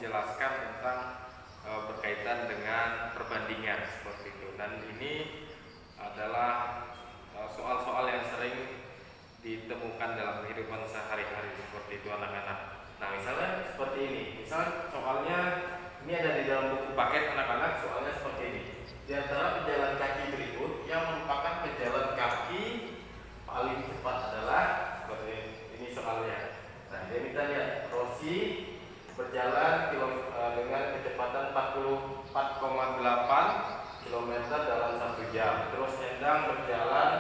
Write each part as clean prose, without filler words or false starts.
menjelaskan tentang berkaitan dengan perbandingan seperti itu. Dan ini adalah soal-soal yang sering ditemukan dalam kehidupan sehari-hari seperti itu anak-anak. Nah, misalnya seperti ini. Misal soalnya ini ada di dalam buku paket anak-anak, soalnya seperti ini. Di antara pejalan kaki berikut yang merupakan pejalan kaki paling cepat adalah seperti ini soalnya. Nah, dia minta lihat Rosi berjalan dengan kecepatan 44,8 km dalam 1 jam. Terus Endang berjalan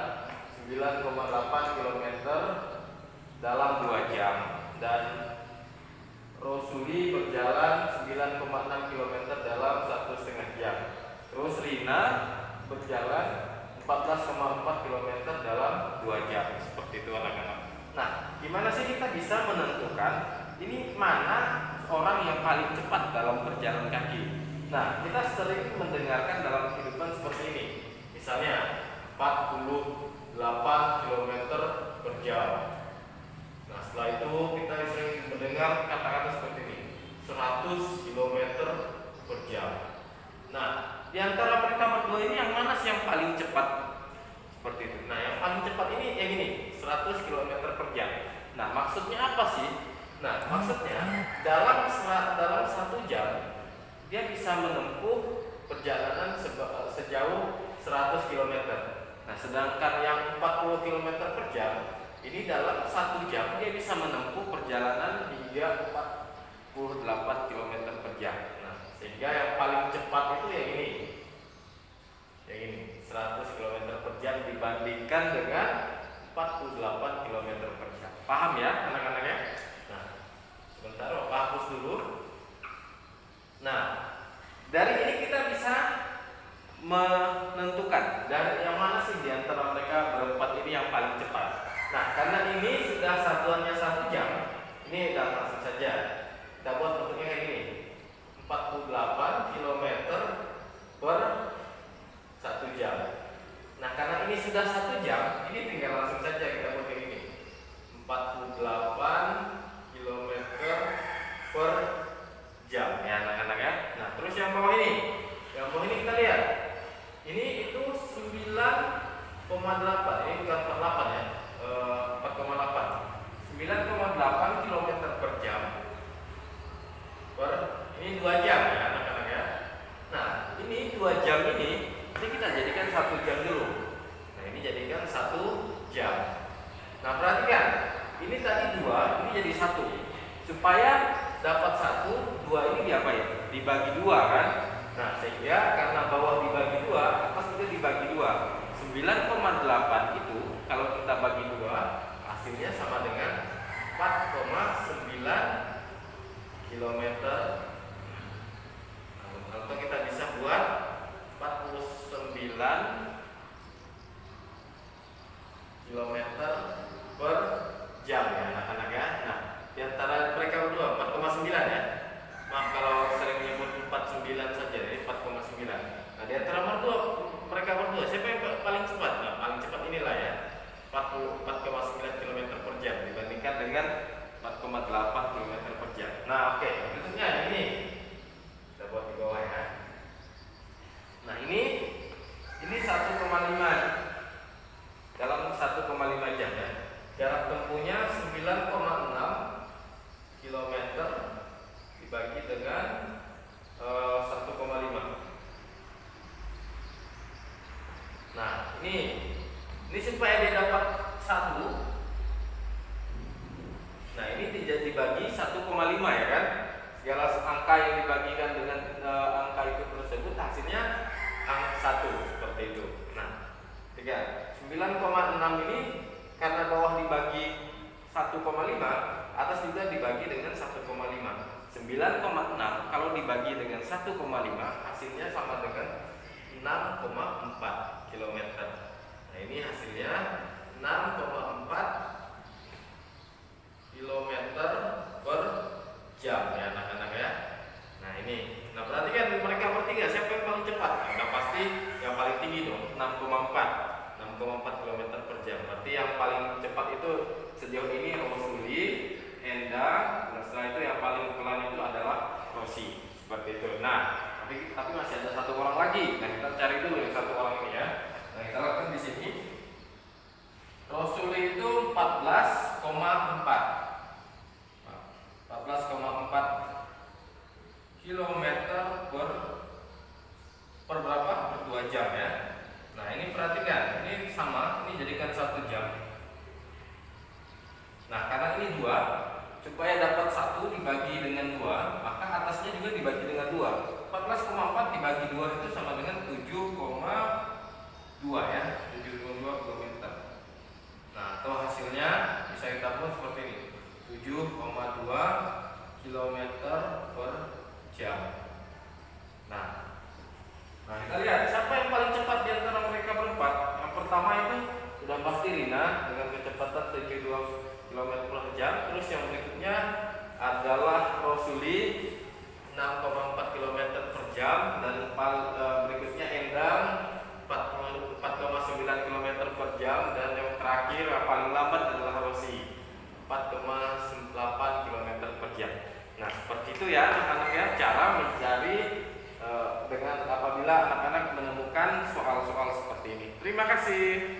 9,8 km dalam 2 jam. Dan Rosuli berjalan 9,6 km dalam 1,5 jam. Terus Rina berjalan 14,4 km dalam 2 jam. Seperti itu anak-anak. Nah, gimana sih kita bisa menentukan ini mana orang yang paling cepat dalam berjalan kaki? Nah, kita sering mendengarkan dalam kehidupan seperti ini. Misalnya 48 km per jam. Nah, setelah itu kita sering mendengar kata-kata seperti ini, 100 km per jam. Nah, di antara mereka berdua ini yang mana sih yang paling cepat? Seperti itu. Nah, yang paling cepat ini yang ini, 100 km per jam. Nah, maksudnya apa sih? Nah, maksudnya dalam 1 jam dia bisa menempuh perjalanan sejauh 100 km. Nah, sedangkan yang 40 km per jam ini dalam 1 jam dia bisa menempuh perjalanan hingga 48 km per jam. Nah, sehingga yang paling cepat itu yang ini. Yang ini, 100 km per jam dibandingkan dengan 48 km per jam. Paham ya anak-anak ya? Nah, sebentar Opa hapus dulu. Nah, dari ini kita bisa menentukan dari yang mana sih di antara mereka berempat ini yang paling cepat. Nah, karena ini sudah satuannya 1 jam, ini udah langsung saja kita buat bentuknya kayak gini, 48 km per 1 jam. Nah, karena ini sudah 1 jam, ini tinggal langsung saja kita buat kayak gini, 48 km per jam ya anak-anak ya. Nah, terus yang bawah ini kita lihat, ini itu 9,8, ini bukan 48 ya, 4,8, 9,8 km per jam per, ini 2 jam ya anak-anak ya. Nah, ini 2 jam ini kita jadikan 1 jam dulu. Nah, ini jadikan 1 jam. Nah, perhatikan, ini tadi 2, ini jadi 1. Supaya dapat 1, 2 ini diapain? Dibagi 2 kan? Nah, sehingga karena bawah dibagi 2, atas juga dibagi 2. 9,8 itu kalau kita bagi 2, hasilnya sama dengan 4,9 km. Nah, atau kita bisa buat 49 km per jam ya anak-anak ya. Nah, di antara mereka berdua 4,9 ya. Maaf kalau sering menyebut 49 saja, ini 4,9. Nah, di antara mereka berdua siapa yang paling cepat? Nah, paling cepat inilah ya, 44,9 km per jam dibandingkan dengan 4,8 km per jam. Nah, oke, berikutnya ini kita buat di bawah ya. Nah, ini 1,5 dalam 1,5 jam ya. Jarak tempuhnya 9,6 km dibagi dengan 1,5. Nah, ini supaya dia dapat 1. Nah, ini dibagi 1,5 ya kan. Segala angka yang dibagikan dengan angka itu tersebut hasilnya angka 1 seperti itu. Nah, 9,6 ini karena bawah dibagi 1,5, atas juga dibagi dengan 1,5. 9,6 kalau dibagi dengan 1,5 hasilnya sama dengan 6,4 km. Nah, ini hasilnya 6,4 km per jam ya anak-anak ya. Nah, ini. Nah, perhatikan mereka bertiga siapa yang paling cepat? Nah, pasti yang paling tinggi dong, 6,4 km per jam. Berarti yang paling cepat itu sejauh ini Rosuli, Endang. Nah, setelah itu yang paling pelan itu adalah Rossi seperti itu. Nah, tapi masih ada satu orang lagi. Nah, kita cari dulu yang satu orang ini ya. Nah, kita lakukan di sini. Rosuli itu 14,4 kilometer per berapa? Per 2 jam ya. Nah, ini perhatikan, ini sama, ini jadikan 1 jam. Nah, karena ini 2, supaya dapat 1 dibagi dengan 2, maka atasnya juga dibagi dengan 2. 14,4 dibagi 2 itu sama dengan 7,2 ya, 7,2 km. Nah, atau hasilnya bisa kita buat seperti ini, 7,2 km per jam. Nah, kita lihat siapa yang paling cepat di antara mereka berempat. Yang pertama itu sudah pasti Rina dengan kecepatan 72 km per jam. Terus yang berikutnya adalah Rosuli 6,4 km per jam, dan berikutnya Endang 4,9 km per jam, dan yang terakhir paling lambat adalah Rossi 4,8 km per jam. Nah, seperti itu ya anak-anak ya, cara mencari dengan apabila anak-anak menemukan soal-soal seperti ini. Terima kasih.